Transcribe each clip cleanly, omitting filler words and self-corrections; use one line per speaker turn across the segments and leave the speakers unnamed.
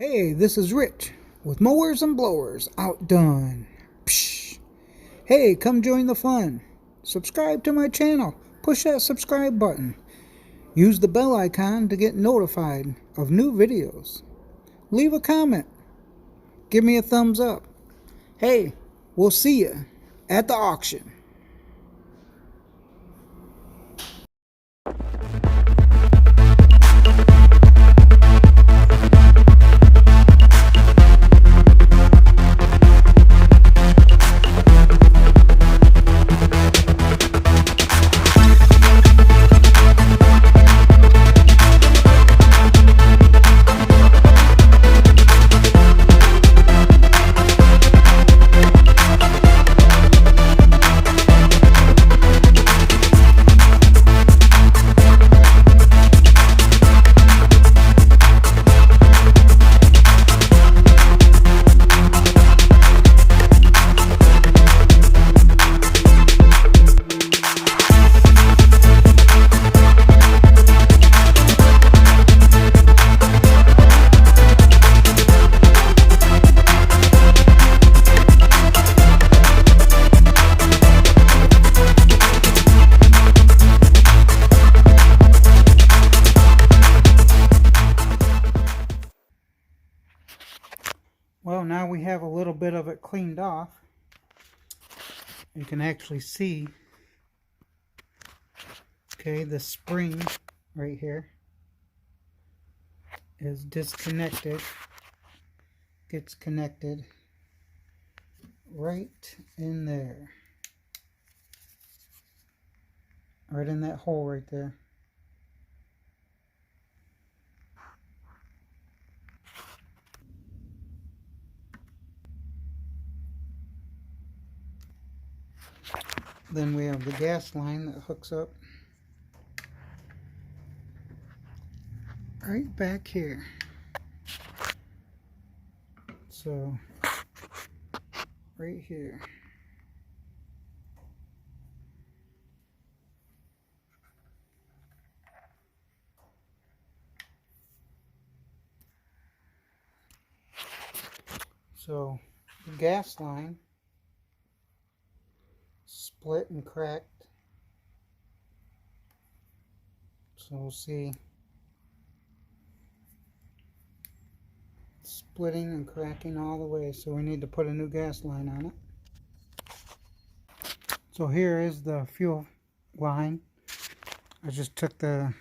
Hey, this is Rich with Mowers and Blowers OutDone. Psh. Hey, come join the fun. Subscribe to my channel. Push that subscribe button. Use the bell icon to get notified of new videos. Leave a comment. Give me a thumbs up. Hey, we'll see you at the auction. Well, now we have a little bit of it cleaned off. You can actually see, okay, the spring right here is disconnected. Gets connected right in there. Right in that hole right there. Then we have the gas line that hooks up right back here. So, right here. So, the gas line split and cracked. So we'll see splitting and cracking all the way. So we need to put a new gas line on it. So here is the fuel line. I just took the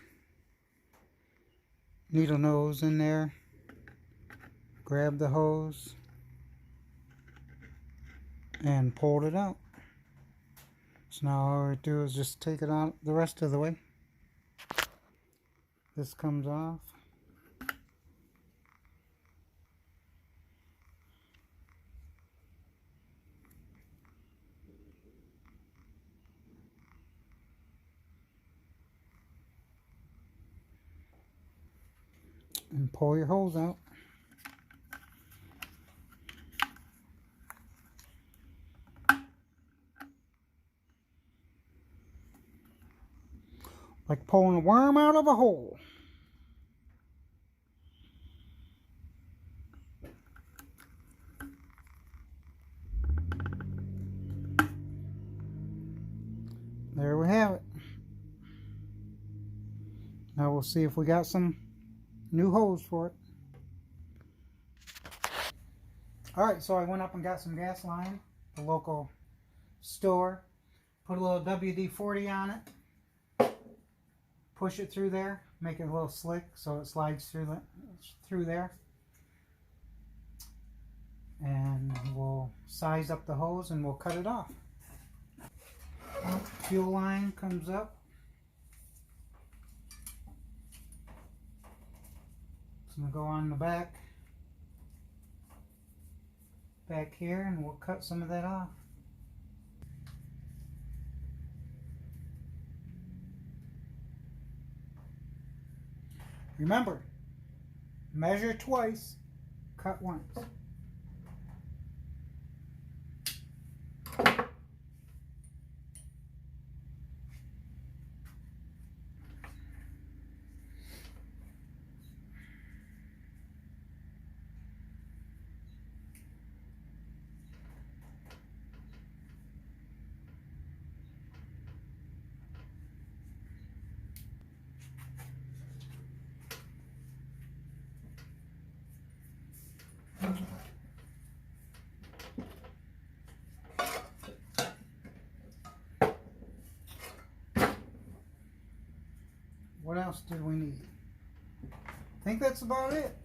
needle nose in there, grabbed the hose, and pulled it out. So now all I do is just take it out the rest of the way. This comes off. And pull your hose out. Like pulling a worm out of a hole. There we have it. Now we'll see if we got some new hose for it. Alright, so I went up and got some gas line, the local store. Put a little WD-40 on it. Push it through there, make it a little slick so it slides through there. And we'll size up the hose and we'll cut it off. Fuel line comes up. It's going to go on the back here, and we'll cut some of that off. Remember, measure twice, cut once. What else do we need? I think that's about it.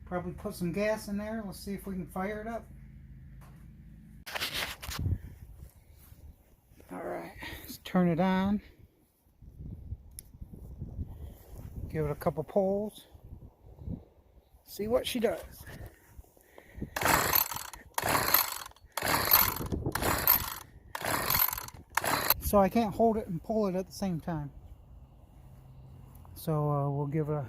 Probably put some gas in there. Let's see if we can fire it up. Alright, let's turn it on. Give it a couple pulls. See what she does. So I can't hold it and pull it at the same time. So we'll give it a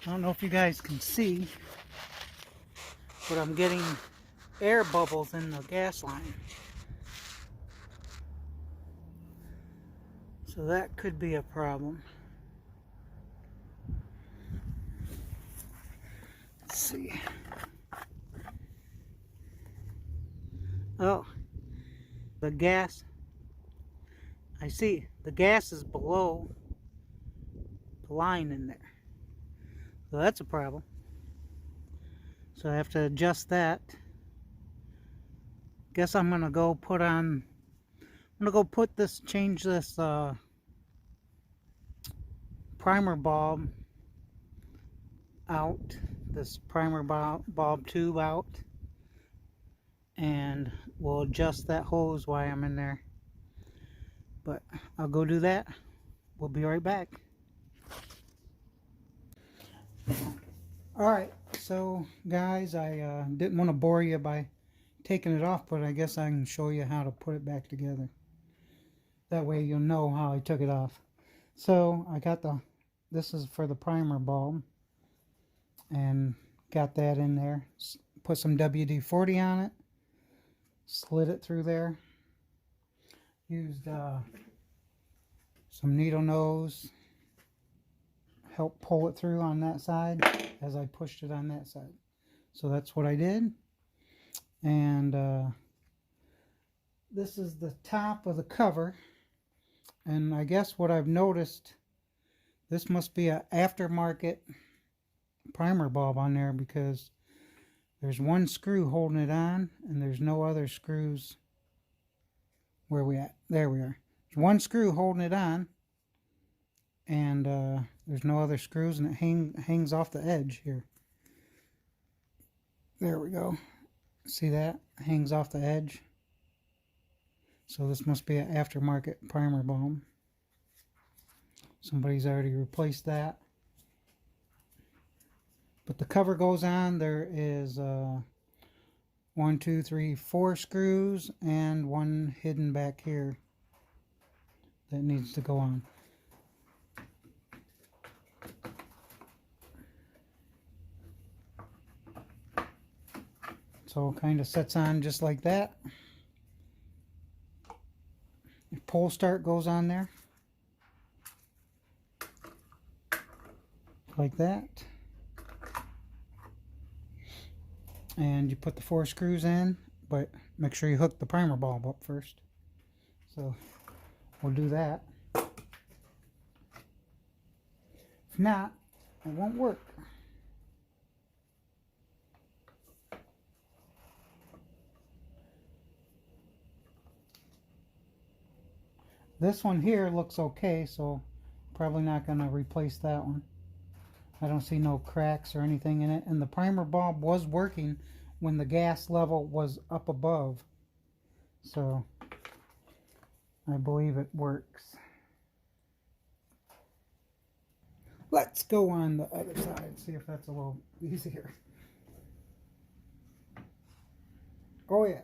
I don't know if you guys can see, but I'm getting air bubbles in the gas line. So that could be a problem. Let's see. Oh, the gas. I see. The gas is below the line in there. So that's a problem. So I have to adjust that. Guess I'm gonna go put on. I'm gonna go put this, change this primer bulb out. This primer bulb tube out, and we'll adjust that hose while I'm in there. But I'll go do that. We'll be right back. Alright, so guys, I didn't want to bore you by taking it off, but I guess I can show you how to put it back together. That way you'll know how I took it off. So I got this is for the primer bulb, and got that in there. Put some WD-40 on it, slid it through there, used some needle nose, help pull it through on that side as I pushed it on that side. So that's what I did. And this is the top of the cover, and I guess what I've noticed, this must be an aftermarket primer bulb on there, because there's one screw holding it on and there's no other screws. Where we at? There we are. There's one screw holding it on, and there's no other screws, and it hangs off the edge here. There we go. See that? It hangs off the edge. So this must be an aftermarket primer bulb. Somebody's already replaced that. But the cover goes on. There is 1, 2, 3, 4 screws, and one hidden back here that needs to go on. So it kind of sets on just like that. Your pull start goes on there. Like that. And you put the 4 screws in, but make sure you hook the primer bulb up first. So we'll do that. If not, it won't work. This one here looks okay, so probably not going to replace that one. I don't see no cracks or anything in it, and the primer bulb was working when the gas level was up above, so I believe it works. Let's go on the other side, see if that's a little easier. Oh yeah.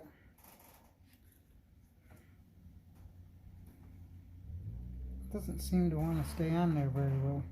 Doesn't seem to want to stay on there very well.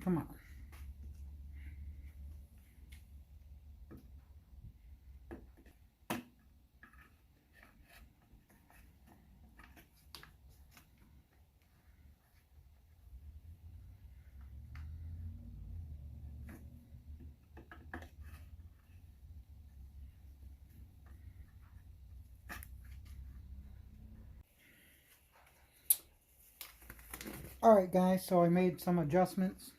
Come on. Alright guys, so I made some adjustments.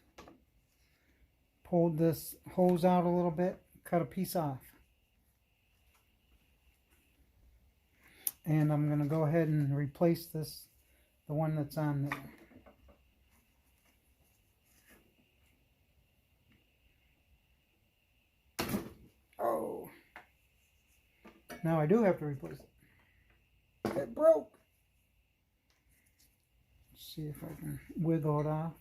Pulled this hose out a little bit, cut a piece off. And I'm going to go ahead and replace this, the one that's on there. Oh. Now I do have to replace it. It broke. Let's see if I can wiggle it off.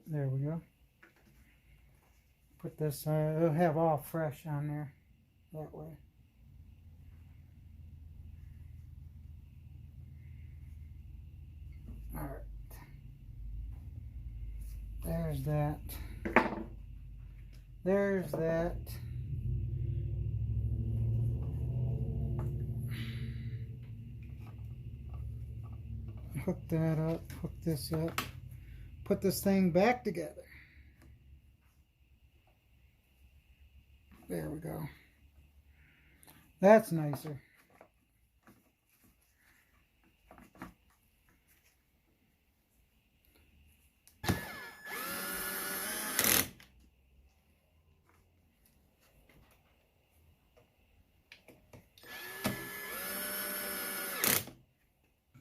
There we go. Put this, it'll have all fresh on there that way. Alright. There's that. There's that. Hook that up, hook this up. Put this thing back together. There we go. That's nicer.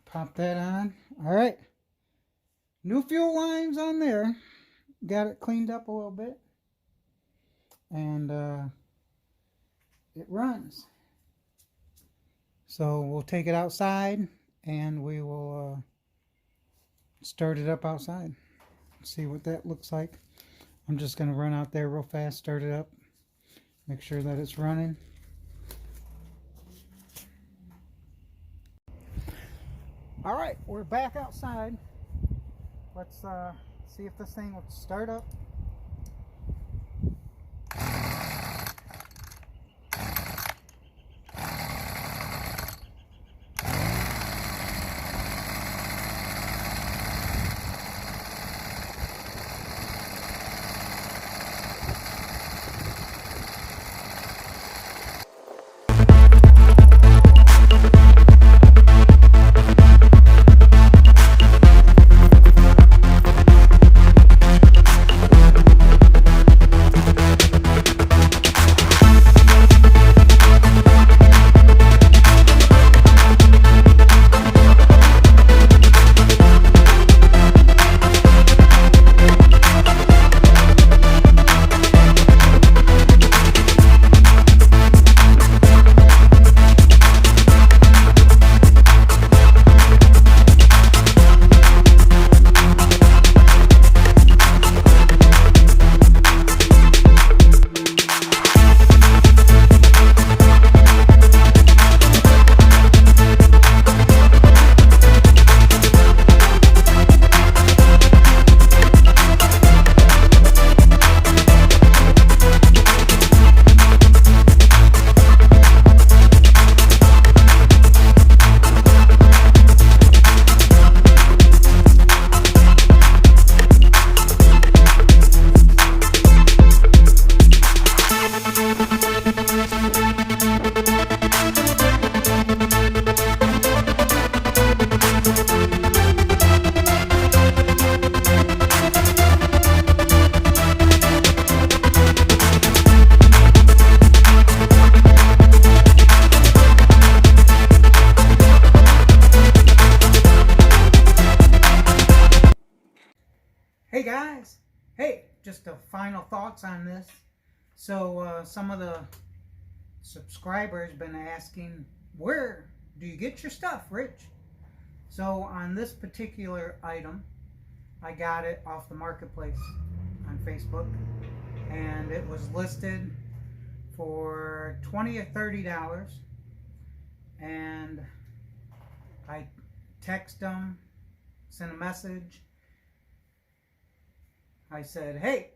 Pop that on. All right. New fuel lines on there. Got it cleaned up a little bit. And it runs. So we'll take it outside and we will start it up outside. See what that looks like. I'm just going to run out there real fast, start it up, make sure that it's running. Alright, we're back outside. Let's see if this thing will start up. Hey guys, hey, just a final thoughts on this. So some of the subscribers been asking, where do you get your stuff, Rich? So on this particular item, I got it off the marketplace on Facebook, and it was listed for $20 or $30, and I text them, sent a message. I said, hey,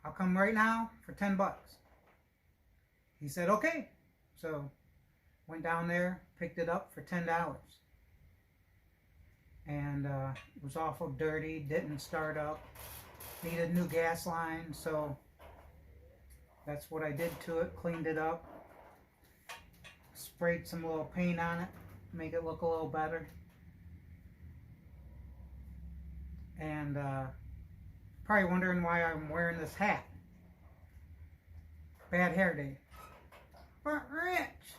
I'll come right now for 10 bucks. He said, okay. So went down there, picked it up for $10. And it was awful dirty, didn't start up, needed new gas line, so that's what I did to it, cleaned it up, sprayed some little paint on it, make it look a little better. And probably wondering why I'm wearing this hat. Bad hair day. But Rich,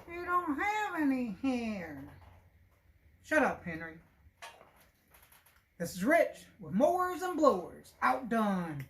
you don't have any hair. Shut up, Henry. This is Rich with Mowers and Blowers. OutDone.